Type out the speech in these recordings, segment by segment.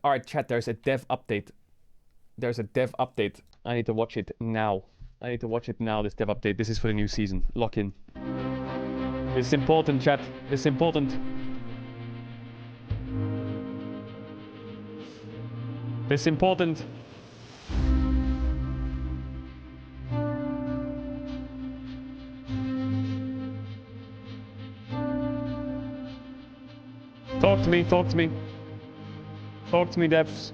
All right, chat. There's a dev update. I need to watch it now. This dev update. This is for the new season. Lock in. This is important, chat. This is important. This is important. Talk to me, talk to me. Talk to me, devs.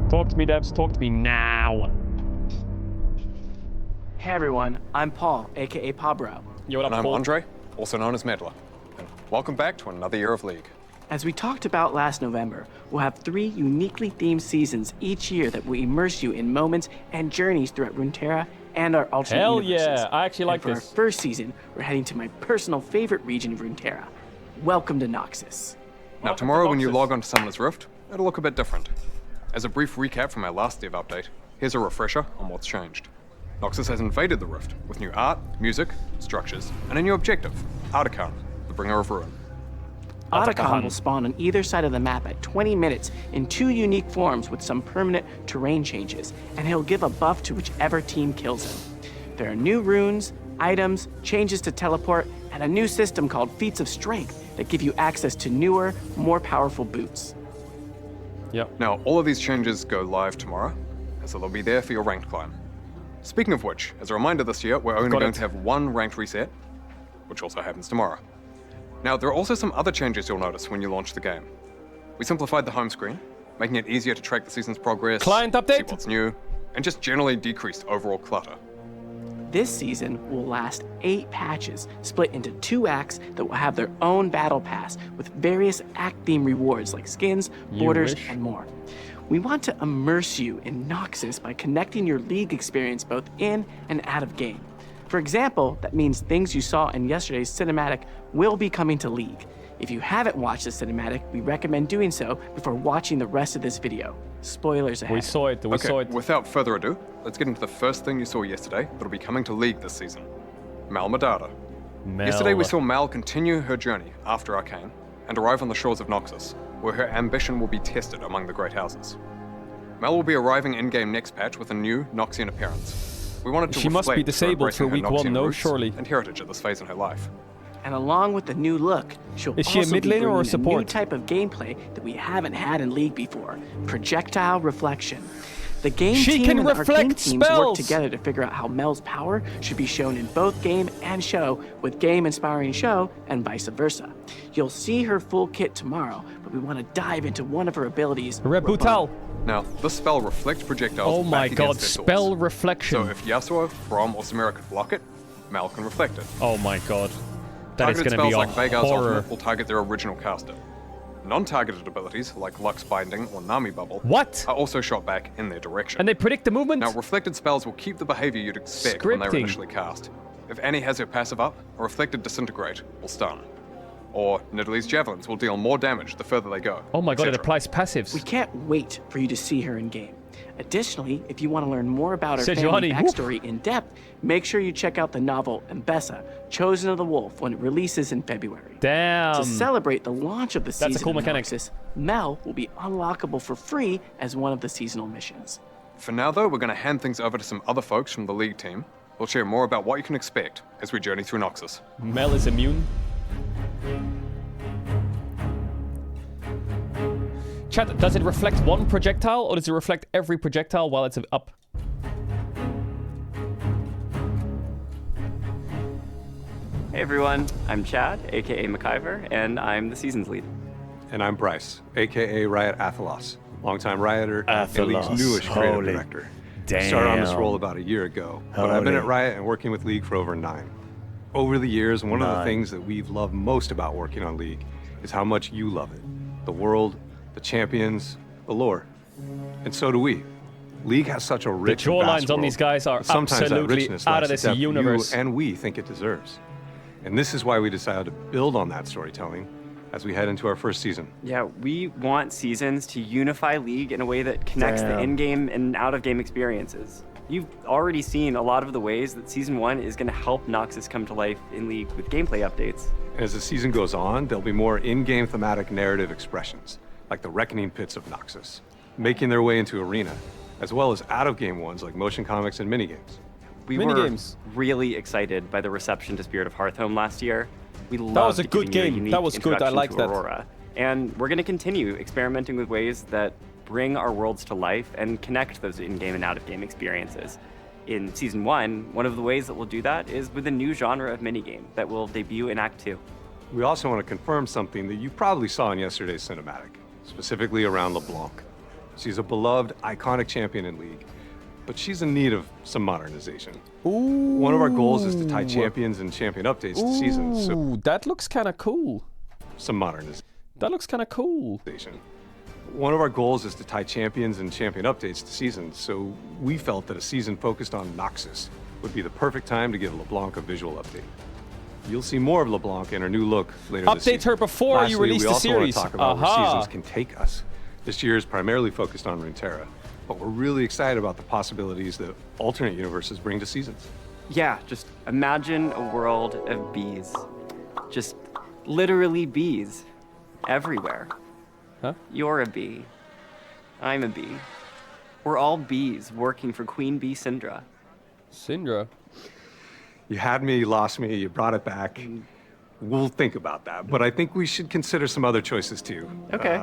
Talk to me, devs. Talk to me now. Hey everyone, I'm Paul, aka Pabro. Yo, what up, And I'm Paul? Andre, also known as Medla. And welcome back to another year of League. As we talked about last November, we'll have 3 uniquely themed seasons each year that will immerse you in moments and journeys throughout Runeterra and our alternate Hell universes. yeah, I actually like and for this. our first season, we're heading to my personal favorite region of Runeterra. Welcome to Noxus. Now tomorrow when you log on to Summoner's Rift, it'll look a bit different. As a brief recap from our last dev update, here's a refresher on what's changed. Noxus has invaded the Rift with new art, music, structures, and a new objective, Artican, the bringer of ruin. Otacon will spawn on either side of the map at 20 minutes in 2 unique forms with some permanent terrain changes, and he'll give a buff to whichever team kills him. There are new runes, items, changes to teleport, and a new system called Feats of Strength that give you access to newer, more powerful boots. Yep. Now all of these changes go live tomorrow, and so they'll be there for your ranked climb. Speaking of which, as a reminder this year, we're only going to have 1 ranked reset, which also happens tomorrow. Now, there are also some other changes you'll notice when you launch the game. We simplified the home screen, making it easier to track the season's progress, Client see update. what's new, and just generally decreased overall clutter. This season will last 8 patches, split into 2 acts that will have their own battle pass with various act theme rewards like skins, borders, wish. and more. We want to immerse you in Noxus by connecting your League experience both in and out of game. For example, that means things you saw in yesterday's cinematic will be coming to League. If you haven't watched the cinematic, we recommend doing so before watching the rest of this video. Spoilers ahead. We saw it. We saw it. Without further ado, let's get into the first thing you saw yesterday that'll be coming to League this season. Mel Medarda. Yesterday we saw Mel continue her journey after Arcane and arrive on the shores of Noxus, where her ambition will be tested among the Great Houses. Mel will be arriving in-game next patch with a new Noxian appearance. We wanted to She must be reflect her disabled for embracing her week 1, Noxian no, roots surely. and heritage at this phase in her life. And along with the new look, she'll Is she a also mid be laner or a bringing support? new type of gameplay that we haven't had in League before: projectile reflection. The game She team can and the Arcane reflect teams work spells! together to figure out how Mel's power should be shown in both game and show, with game inspiring show and vice versa. You'll see her full kit tomorrow, but we want to dive into one of her abilities. Rebutal. Now, this spell reflects projectiles Oh my back god, against their spell swords. reflection. So if Yasuo, Braum, or Samira could block it, Mel can reflect it. Oh my god. That is Targeted going to spells be a like Veigar's horror. ultimate will target their original caster. Non-targeted abilities like Lux Binding or Nami Bubble What? are also shot back in their direction. And they predict the movement? Now, reflected spells will keep the behavior you'd expect when they were Scripting. initially cast. If Annie has her passive up, a reflected Disintegrate will stun. Or Nidalee's Javelins will deal more damage the further they go. Oh my god, it etc. applies passives. We can't wait for you to see her in game. Additionally, if you want to learn more about her Sejuani, family backstory in depth, make sure you check out the novel Mbessa, Chosen of the Wolf, when it releases in February. Damn. To celebrate the launch of the season That's a cool of mechanic. Noxus, Mel will be unlockable for free as one of the seasonal missions. For now, though, we're going to hand things over to some other folks from the League team. We'll share more about what you can expect as we journey through Noxus. Mel is immune. Chat, does it reflect one projectile or does it reflect every projectile while it's up? Hey everyone, I'm Chad, aka Mordekaiser, and I'm the seasons lead. And I'm Bryce, aka Riot Athelos, longtime Rioter and Athelos, League's newest creative holy director. damn. Started on this role about a year ago, but I've been Holy. at Riot and working with League for over 9. Over the years, one of the 9. things that we've loved most about working on League is how much you love it. The world, the champions, the lore. And so do we. League has such a rich and vast jawlines on world, these guys are but sometimes that absolutely richness out lacks of this the depth universe. You and we think it deserves. And this is why we decided to build on that storytelling as we head into our first season. Yeah, we want seasons to unify League in a way that connects the Damn. in-game and out-of-game experiences. You've already seen a lot of the ways that Season 1 is going to help Noxus come to life in League with gameplay updates. As the season goes on, there'll be more in-game thematic narrative expressions, like the Reckoning Pits of Noxus, making their way into Arena, as well as out-of-game ones like motion comics and minigames. We were really excited by the reception to Spirit of Hearthhome last year. We loved That was a good game. That was good. I liked that. Aurora. And we're going to continue experimenting with ways that bring our worlds to life and connect those in-game and out-of-game experiences. In Season 1, one of the ways that we'll do that is with a new genre of minigame that will debut in Act 2. We also want to confirm something that you probably saw in yesterday's cinematic, specifically around LeBlanc. She's a beloved, iconic champion in League, but she's in need of some modernization. Ooh. One of our goals is to tie champions and champion updates to seasons, so that looks kind of cool. some modernization. That looks kind of cool. One of our goals is to tie champions and champion updates to seasons, so we felt that a season focused on Noxus would be the perfect time to give LeBlanc a visual update. You'll see more of LeBlanc in her new look later this season. Update her before you release the series. We also want to talk about where seasons can take us. This year is primarily focused on Runeterra, but we're really excited about the possibilities that alternate universes bring to seasons. Yeah, just imagine a world of bees. Just literally bees. Everywhere. Huh? You're a bee. I'm a bee. We're all bees working for Queen Bee Syndra. Syndra. You had me, you lost me, you brought it back. We'll think about that, but I think we should consider some other choices too. Okay.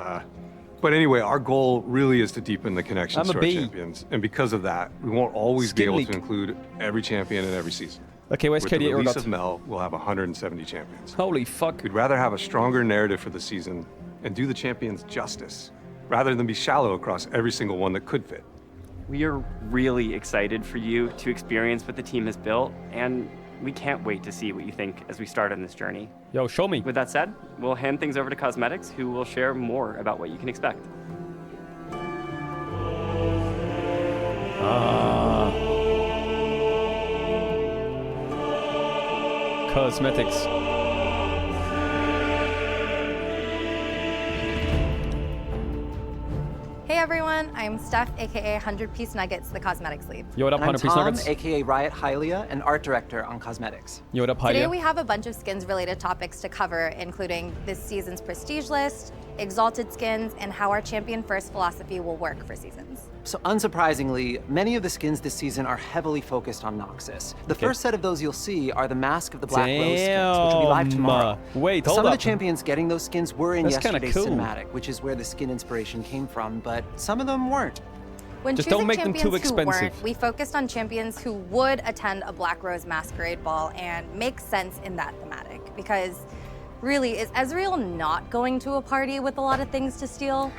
But anyway, our goal really is to deepen the connections to our bee. champions, and because of that, we won't always be Skin able leak. to include every champion in every season. Okay, where's With the Caedrel release got? of Mel, we'll have 170 champions. Holy fuck. We'd rather have a stronger narrative for the season and do the champions justice, rather than be shallow across every single one that could fit. We are really excited for you to experience what the team has built, and we can't wait to see what you think as we start on this journey. Yo, show me. With that said, we'll hand things over to Cosmetics, who will share more about what you can expect. Cosmetics. Hey everyone, I'm Steph, aka 100 Piece Nuggets, the cosmetics lead. Yo, what up, And I'm 100 Piece Tom, Nuggets? aka Riot Hylia, and art director on cosmetics. Yo, what up, Today Hylia? we have a bunch of skins related topics to cover, including this season's prestige list, Exalted skins, and how our champion first philosophy will work for seasons. So unsurprisingly, many of the skins this season are heavily focused on Noxus. The first set of those you'll see are the Mask of the Black Rose skins, which will be live tomorrow. Wait, Some hold of the up. champions getting those skins were in That's kinda yesterday's cool. cinematic, which is where the skin inspiration came from, but some of them weren't. When Just choosing don't make them champions too who expensive. weren't, we focused on champions who would attend a Black Rose Masquerade Ball and make sense in that thematic. Because really, is Ezreal not going to a party with a lot of things to steal?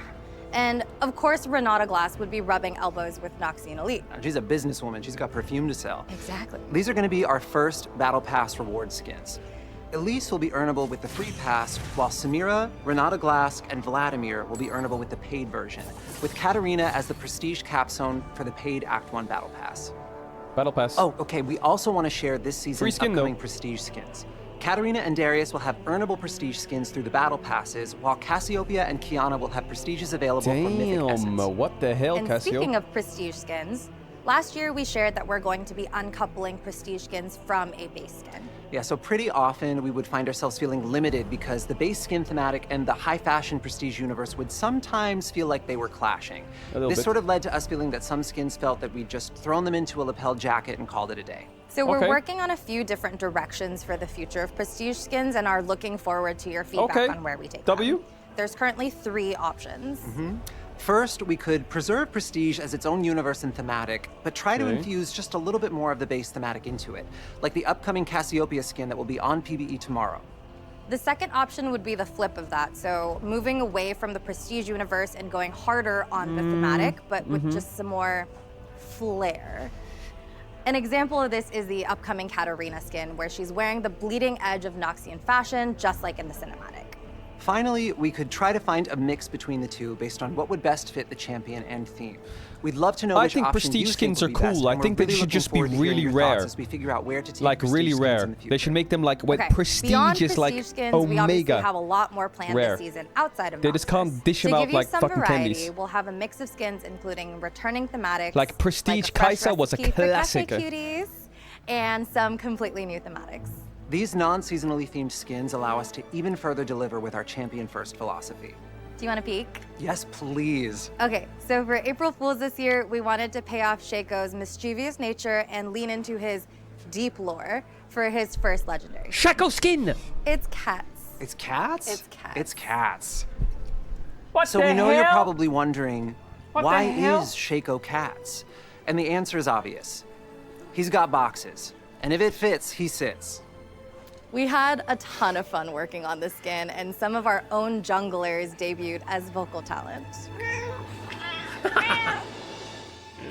And of course, Renata Glass would be rubbing elbows with Noxian Elite. She's a businesswoman, she's got perfume to sell. Exactly. These are going to be our first Battle Pass reward skins. Elise will be earnable with the free pass, while Samira, Renata Glass, and Vladimir will be earnable with the paid version, with Katarina as the prestige capstone for the paid Act 1 Battle Pass. Battle Pass. Oh, okay, we also want to share this Free season's skin, upcoming though. prestige skins. Katarina and Darius will have earnable prestige skins through the Battle Passes, while Cassiopeia and Kiana will have prestiges available from Mythic Essence. Damn, what the hell, And Cassio? speaking of prestige skins, last year we shared that we're going to be uncoupling prestige skins from a base skin. Yeah, so pretty often we would find ourselves feeling limited because the base skin thematic and the high fashion prestige universe would sometimes feel like they were clashing. A little This bit. sort of led to us feeling that some skins felt that we'd just thrown them into a lapel jacket and called it a day. So we're Okay. working on a few different directions for the future of prestige skins and are looking forward to your feedback Okay. on where we take W? them. There's currently 3 options. First, we could preserve Prestige as its own universe and thematic, but try to Okay. infuse just a little bit more of the base thematic into it, like the upcoming Cassiopeia skin that will be on PvE tomorrow. The second option would be the flip of that, so moving away from the prestige universe and going harder on the thematic, but with just some more flair. An example of this is the upcoming Katarina skin, where she's wearing the bleeding edge of Noxian fashion, just like in the cinematic. Finally, we could try to find a mix between the two based on what would best fit the champion and theme. We'd love to know which option prestige you skins think are would be best, cool. I and think we're they should looking just be forward to hearing really your thoughts rare. as we figure out where to take Like prestige really skins rare. in the future. They should make them like when Okay, prestige beyond is like prestige skins, we obviously omega. have a lot more planned rare. this season outside of They just Noxus. can't dish to them give out you like some fucking variety, candies. we'll have a mix of skins including returning thematics, Like Prestige a fresh Kaiser was a recipe for classic. Cafe Cuties, and some completely new thematics. These non-seasonally themed skins allow us to even further deliver with our champion-first philosophy. Do you want to peek? Yes, please. Okay, so for April Fools this year, we wanted to pay off Shaco's mischievous nature and lean into his deep lore for his first legendary. Shaco skin! It's cats. It's cats? It's cats. It's cats. What So the we know hell? you're probably wondering, What why the hell? is Shaco cats? And the answer is obvious. He's got boxes, and if it fits, he sits. We had a ton of fun working on this skin, and some of our own junglers debuted as vocal talent.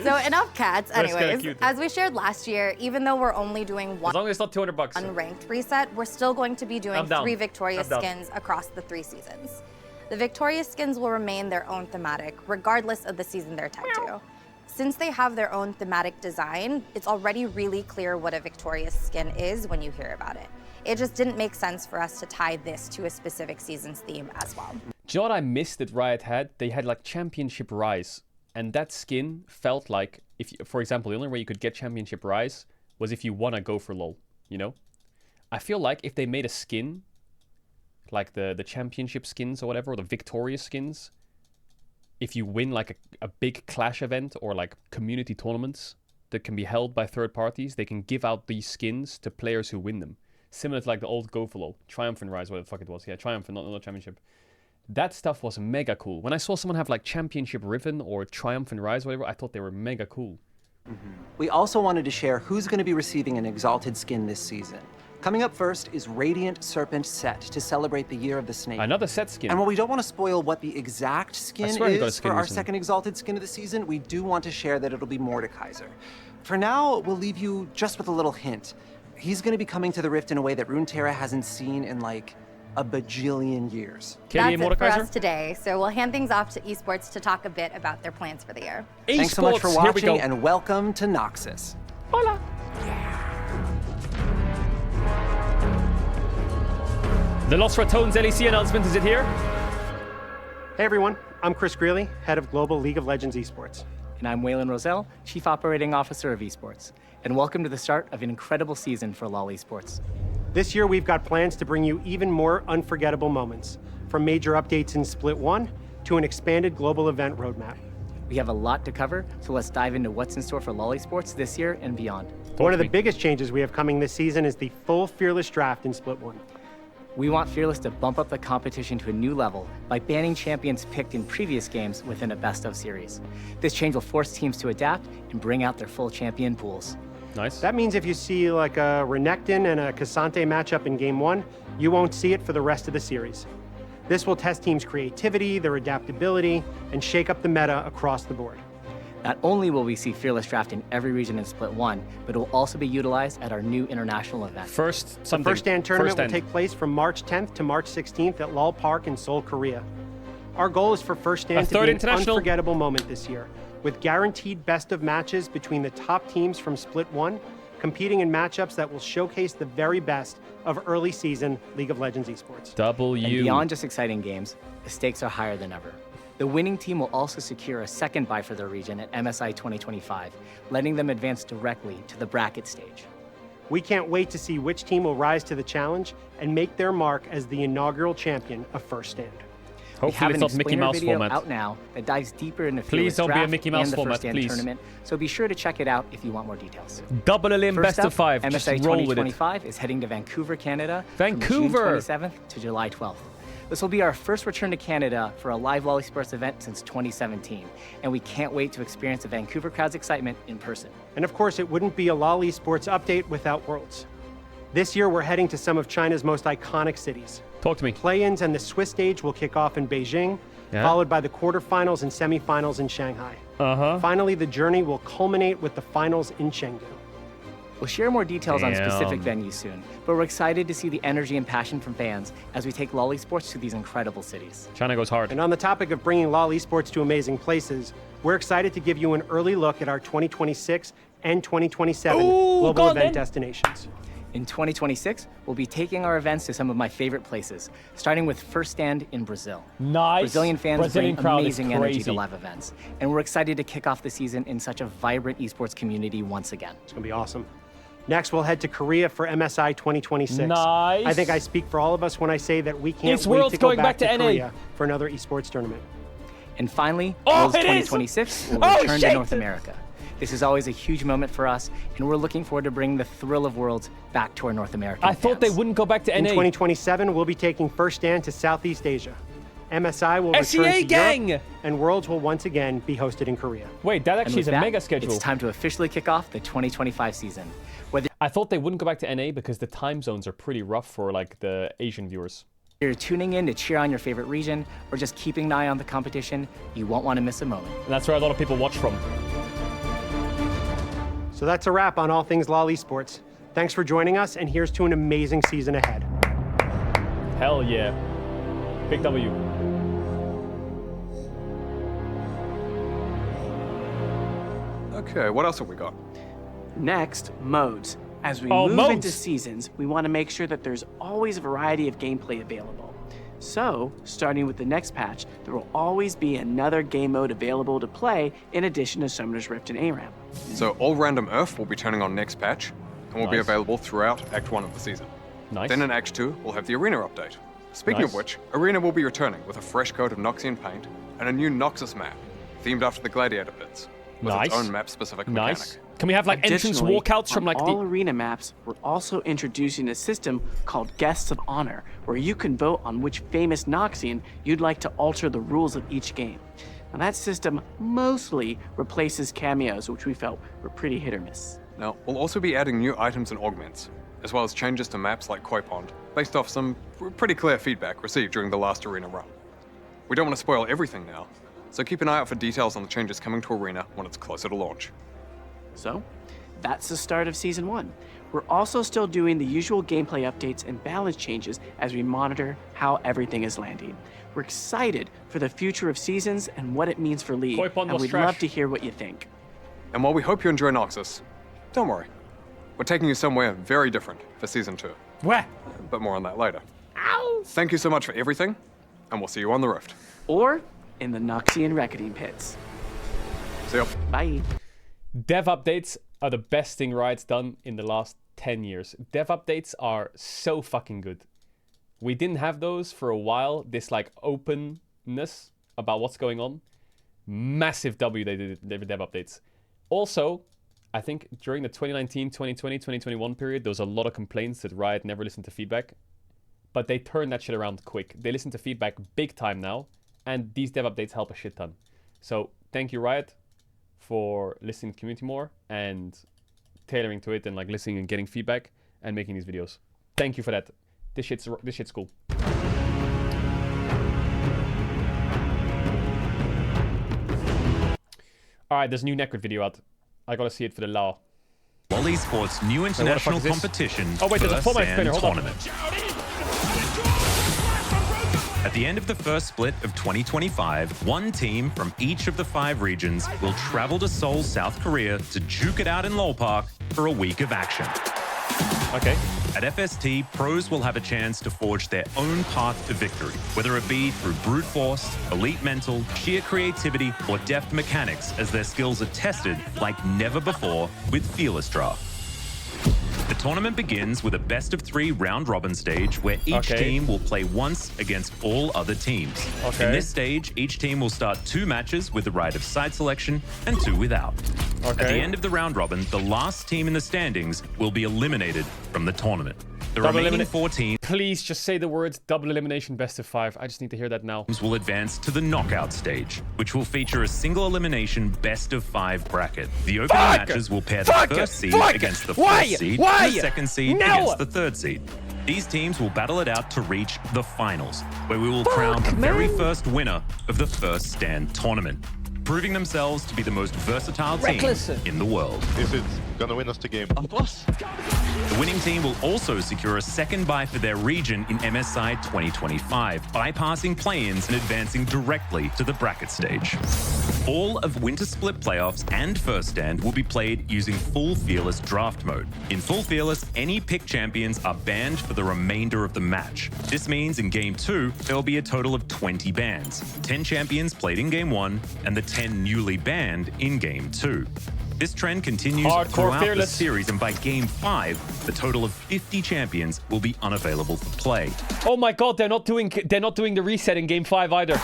So enough cats, That's kinda anyways. cute. As we shared last year, even though we're only doing one As long as it's not $200. unranked reset, we're still going to be doing I'm down. 3 Victorious I'm down. skins across the 3 seasons. The Victorious skins will remain their own thematic, regardless of the season they're tied to. Since they have their own thematic design, it's already really clear what a Victorious skin is when you hear about it. It just didn't make sense for us to tie this to a specific season's theme as well. Do you know what I missed that Riot had? They had like Championship Rise. And that skin felt like, if you, for example, the only way you could get Championship Rise was if you wanna go for LoL, you know? I feel like if they made a skin, like the Championship skins or whatever, or the Victorious skins, if you win like a big Clash event or like community tournaments that can be held by third parties, they can give out these skins to players who win them. Similar to like the old Go for LoL, Triumphant Rise, whatever the fuck it was. Yeah, Triumphant, not Championship. That stuff was mega cool. When I saw someone have like Championship Riven or Triumphant Rise, whatever, I thought they were mega cool. We also wanted to share who's going to be receiving an Exalted skin this season. Coming up first is Radiant Serpent Set to celebrate the Year of the Snake. Another set skin. And while we don't want to spoil what the exact skin swear he got a is skin for our recently. second Exalted skin of the season, we do want to share that it'll be Mordekaiser. For now, we'll leave you just with a little hint. He's going to be coming to the Rift in a way that Runeterra hasn't seen in like a bajillion years. That's it for Mordekaiser? us today, so we'll hand things off to Esports to talk a bit about their plans for the year. Thanks so much for Esports, here we watching, go. and welcome to Noxus. Hola. The Lost Ratones LEC announcement, is it here? Hey everyone, I'm Chris Greeley, head of Global League of Legends Esports. And I'm Waylon Roselle, Chief Operating Officer of Esports. And welcome to the start of an incredible season for LoL Esports. This year we've got plans to bring you even more unforgettable moments, from major updates in Split 1 to an expanded global event roadmap. We have a lot to cover, so let's dive into what's in store for LoL Esports this year and beyond. One of the biggest changes we have coming this season is the full Fearless Draft in Split 1. We want Fearless to bump up the competition to a new level by banning champions picked in previous games within a best-of series. This change will force teams to adapt and bring out their full champion pools. Nice. That means if you see like a Renekton and a Cassante matchup in Game 1, you won't see it for the rest of the series. This will test teams' creativity, their adaptability, and shake up the meta across the board. Not only will we see Fearless Draft in every region in Split 1, but it will also be utilized at our new international event. First The something. First Stand tournament First will Stand. take place from March 10th to March 16th at Lal Park in Seoul, Korea. Our goal is for First Stand to third be an international? unforgettable moment this year, with guaranteed best of matches between the top teams from Split 1, competing in matchups that will showcase the very best of early season League of Legends esports. And beyond just exciting games, the stakes are higher than ever. The winning team will also secure a second bye for their region at MSI 2025, letting them advance directly to the bracket stage. We can't wait to see which team will rise to the challenge and make their mark as the inaugural champion of First Stand. We have Hopefully an it's not Mickey explainer Mouse video format. out now that dives deeper into Please Fearless don't be a Draft Mickey Mouse and the format, First Stand please. tournament, so be sure to check it out if you want more details. Double Elim First best up, of 5. Just MSI roll with it. 2025 is heading to Vancouver, Canada Vancouver! from June 27th to July 12th. This will be our first return to Canada for a live LoL Esports event since 2017, and we can't wait to experience the Vancouver crowd's excitement in person. And of course, it wouldn't be a LoL Esports update without Worlds. This year, we're heading to some of China's most iconic cities. Talk to me. Play-ins and the Swiss stage will kick off in Beijing, followed by the quarterfinals and semifinals in Shanghai. Finally, the journey will culminate with the finals in Chengdu. We'll share more details on specific venues soon, but we're excited to see the energy and passion from fans as we take LoL Esports to these incredible cities. China goes hard. And on the topic of bringing LoL Esports to amazing places, we're excited to give you an early look at our 2026 and 2027 global event destinations. In 2026, we'll be taking our events to some of my favorite places, starting with First Stand in Brazil. Nice. Brazilian fans bring amazing energy to crazy. live events, and we're excited to kick off the season in such a vibrant esports community once again. It's going to be awesome. Next, we'll head to Korea for MSI 2026. Nice. I think I speak for all of us when I say that we can't It's wait Worlds to go going back to NA. Korea for another esports tournament. And finally, Oh, Worlds it is! 2026 will Oh, return shit! to North America. This is always a huge moment for us, and we're looking forward to bringing the thrill of Worlds back to our North American I thought they fans. wouldn't go back to In NA. 2027, we'll be taking First Stand to Southeast Asia. MSI will return SEA to gang! Europe, and Worlds will once again be hosted in Korea. Wait, that And actually with is a that, mega schedule. It's time to officially kick off the 2025 season. Whether I thought they wouldn't go back to NA because the time zones are pretty rough for like the Asian viewers. you're tuning in to cheer on your favorite region or just keeping an eye on the competition, you won't want to miss a moment. And that's where a lot of people watch from. So that's a wrap on all things LoL Esports. Thanks for joining us, and here's to an amazing season ahead. Hell yeah. Big W. Okay, what else have we got? Next, modes. As we Oh, move modes. into seasons, we want to make sure that there's always a variety of gameplay available. So, starting with the next patch, there will always be another game mode available to play in addition to Summoner's Rift and ARAM. So all random Earth will be turning on next patch, and will be Nice. available throughout Act 1 of the season. Nice. Then in Act 2, we'll have the Arena update. Speaking Nice. of which, Arena will be returning with a fresh coat of Noxian paint and a new Noxus map, themed after the Gladiator pits, with Nice. its own map-specific mechanic. Nice. Can we have like entrance Additionally, walkouts from on like all the... arena maps, we're also introducing a system called Guests of Honor, where you can vote on which famous Noxian you'd like to alter the rules of each game. Now that system mostly replaces cameos, which we felt were pretty hit or miss. Now, we'll also be adding new items and augments, as well as changes to maps like Koi Pond, based off some pretty clear feedback received during the last Arena run. We don't want to spoil everything now, so keep an eye out for details on the changes coming to Arena when it's closer to launch. So, that's the start of Season 1. We're also still doing the usual gameplay updates and balance changes as we monitor how everything is landing. We're excited for the future of Seasons and what it means for League, Koi Pond and was we'd trash. love to hear what you think. And while we hope you enjoy Noxus, don't worry. We're taking you somewhere very different for Season 2, Where? but more on that later. Thank you so much for everything, and we'll see you on the Rift. Or in the Noxian Reckoning Pits. See ya. Bye. Dev updates are the best thing Riot's done in the last 10 years. Dev updates are so fucking good. We didn't have those for a while, this like openness about what's going on. Massive W they did their dev updates. Also, I think during the 2019, 2020, 2021 period, there was a lot of complaints that Riot never listened to feedback. But they turned that shit around quick. They listen to feedback big time now, and these dev updates help a shit ton. So thank you, Riot, for listening to the community more and tailoring to it and like listening and getting feedback and making these videos. Thank you for that. This shit's cool. All right, there's a new Necrit video out. I gotta see it for the law. LoL Esports' new international is this? competition, Oh wait, there's a First format Stand spinner. Hold on. Tournament. At the end of the first split of 2025, one team from each of the 5 regions will travel to Seoul, South Korea to duke it out in LoL Park for a week of action. Okay. At FST, pros will have a chance to forge their own path to victory, whether it be through brute force, elite mental, sheer creativity, or deft mechanics as their skills are tested like never before with Fearless Draft. The tournament begins with a best-of-3 round-robin stage where each team will play once against all other teams. In this stage, each team will start 2 matches with the right of side selection and 2 without. At the end of the round-robin, the last team in the standings will be eliminated from the tournament. The remaining 4 teams Please just say the words double elimination best of 5. I just need to hear that now. will advance to the knockout stage, which will feature a single elimination best of 5 bracket. The opening matches will pair the first seed against the first seed and the second seed against the third seed. These teams will battle it out to reach the finals, where we will crown the very first winner of the First Stand tournament, proving themselves to be the most versatile team in the world. Is it Gonna win us the game. The winning team will also secure a second bye for their region in MSI 2025, bypassing play-ins and advancing directly to the bracket stage. All of Winter Split playoffs and First Stand will be played using full Fearless draft mode. In full Fearless, any pick champions are banned for the remainder of the match. This means in Game 2, there will be a total of 20 bans, 10 champions played in Game 1, and the 10 newly banned in Game 2. This trend continues throughout the series, and by Game 5, the total of 50 champions will be unavailable for play. Oh my god, they're not doing the reset in Game 5 either.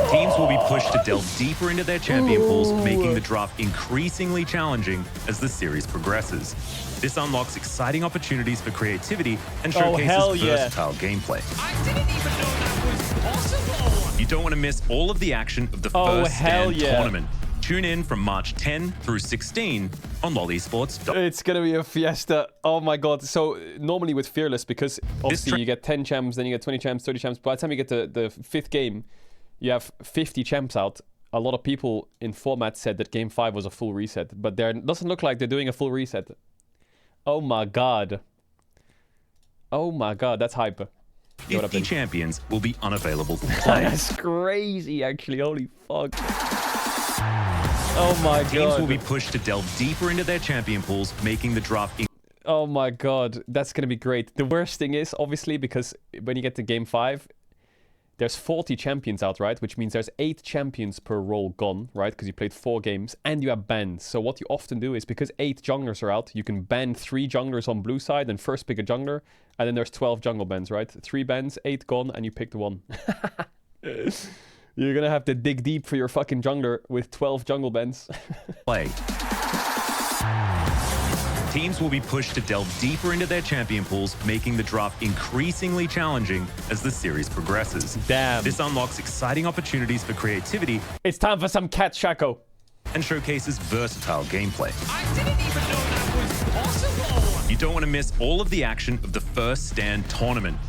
Teams will be pushed to delve deeper into their champion pools, making the draft increasingly challenging as the series progresses. This unlocks exciting opportunities for creativity and showcases versatile gameplay. I didn't even know that was possible! You don't want to miss all of the action of the First Stand tournament. Tune in from March 10 through 16 on Esports. It's gonna be a fiesta. Oh my god. So normally with Fearless, because obviously you get 10 champs, then you get 20 champs, 30 champs. By the time you get to the 5th game, you have 50 champs out. A lot of people in format said that Game 5 was a full reset, but there doesn't look like they're doing a full reset. Oh my god. Oh my god, that's hype. 50 champions will be unavailable for play. That's crazy, actually. Holy fuck. Oh my god. Teams will be pushed to delve deeper into their champion pools, making the draft. Oh my god, that's gonna be great. The worst thing is, obviously, because when you get to Game 5, there's 40 champions out, right? Which means there's 8 champions per role gone, right? Because you played 4 games, and you have bans. So what you often do is, because 8 junglers are out, you can ban 3 junglers on blue side and first pick a jungler, and then there's 12 jungle bans, right? 3 bans, 8 gone, and you picked 1. You're gonna have to dig deep for your fucking jungler with 12 jungle bans. Play. Teams will be pushed to delve deeper into their champion pools, making the draft increasingly challenging as the series progresses. Damn. This unlocks exciting opportunities for creativity. It's time for some cat Shaco. And showcases versatile gameplay. I didn't even know that was possible! You don't want to miss all of the action of the First Stand tournament.